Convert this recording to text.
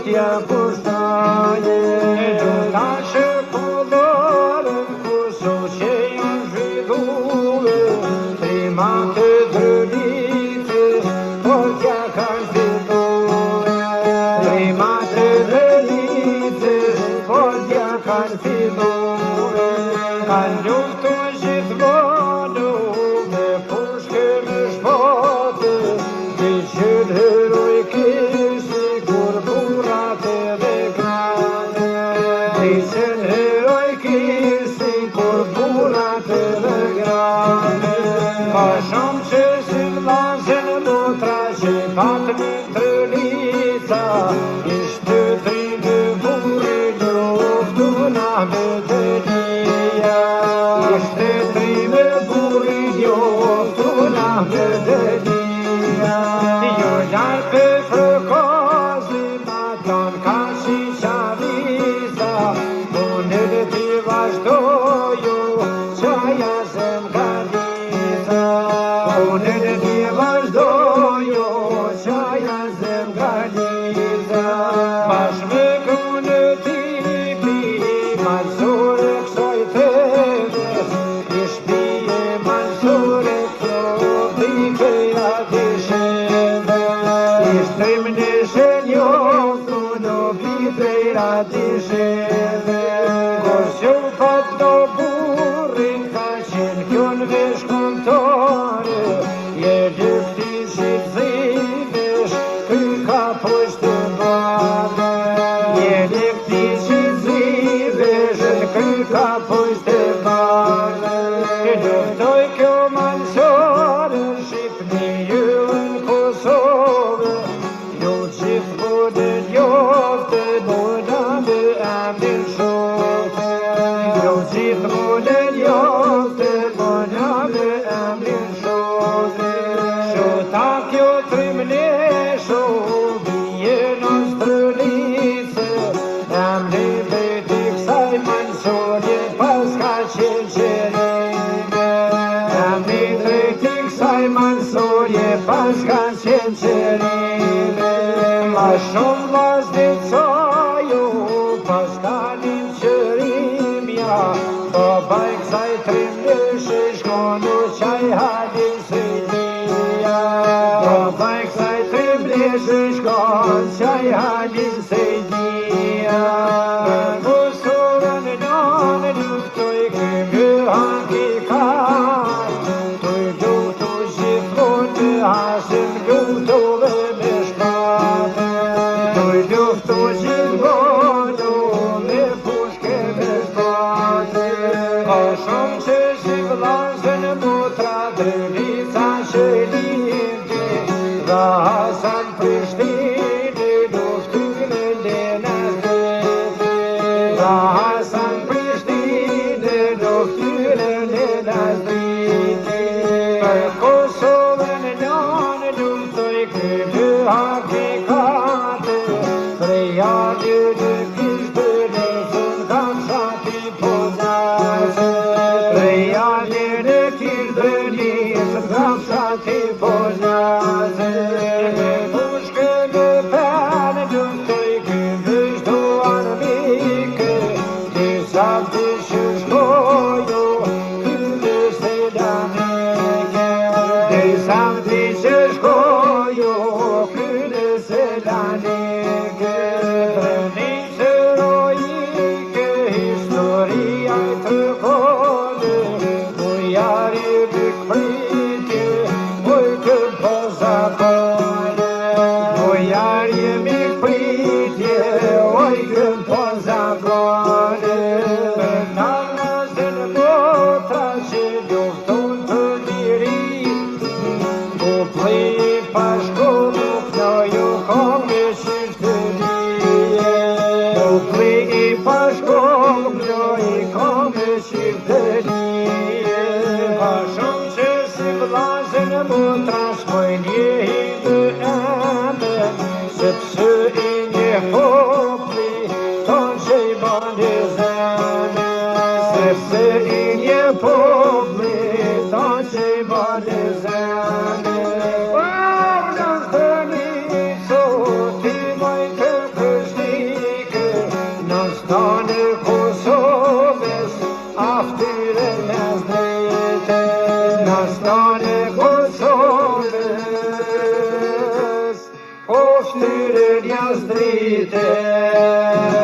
t'ja pushtaje. Ta shëkollorën kuso që janë zhvilluve, trima të drënitës, por t'ja kanë filluve. Trima të drënitës, por t'ja kanë filluve. Kanë luftu gjithmonë me pushke me shpatë, dhe që herojke sikur burrat edhe gratë. Dhe që herojke sikur burrat edhe gratë. Ka shumë që si vllazën motra që patë një trënica, ishte trime burri njoftu na betejia. Ishte trime burri njoftu na betejia. Jo lartë për frëkozim aton ka si qavisa, unë dhe ti vazhdoju qaja zem galiza. Unë dhe ti vazhdoju qaja zem galiza. Bashme kënë tipi malsore kësoj temes, ishpije malsore klodi këja disheve. Ishtrim në shenjoftu në vitejra disheve. Kosjo pat do burrin ka qenë kjon vesh kontore, je lyfti shqipzivesh, ky ka poshtë bade. Je lyfti shqipzivesh, ky ka poshtë bade. Luftoj kjo malsore, Shqipni ju në Kosovë, ju gjithë bodën joftë, boda me emrin shote. Ju gjithë bodën joftë, boda me emrin shote. Shota kjo trimnesho, bije në strënice, emri beti kësaj Mansorje pas ka qenë qerime. Emri beti kësaj Mansorje pas ka qenë qerime. Ma shumë vllaznit soju pas kalin qërimja, babaj kësaj trimneshe shkonu qaj halin sejtia. Babaj kësaj trimneshe shkonu qaj halin sejtia. Kosovën nënë luftoj këmë hakikat, toj luftu gjithmonë të Hashim luftove me shpatë. Toj luftu gjithmonë me pushke me shpatë. Ka shumë që si vllazën motra drënica që lindi, dha Hasan Prishtini luftyrën e Nazreti. Dha Hasan Prishtini luftyrën e Nazreti. Për Kosovën nënë luftoj këmë hakikate, Rejali në kishtë nesën kam shati ponase. Rejali në kishtë nesën kam shati ponase. Me pushke me penë luftoj këmë shdo armike, disa të që shkoju këmë selanike. Disa të që shkoju këmë selanike. Drënice rojike, historia e tërkone, mujari bikpritje, muj këm po zakone. Mujari bikpritje, oj këm po zakone. Me nalazën motra që lufton të lirit, ku plej pashkollu knoju kom me shqiptërie. Ku plej pashkollu knoju kom me shqiptërie. Pa shumë që si vllazën motra shkojnë jehi të emën, sepse i njehoj drite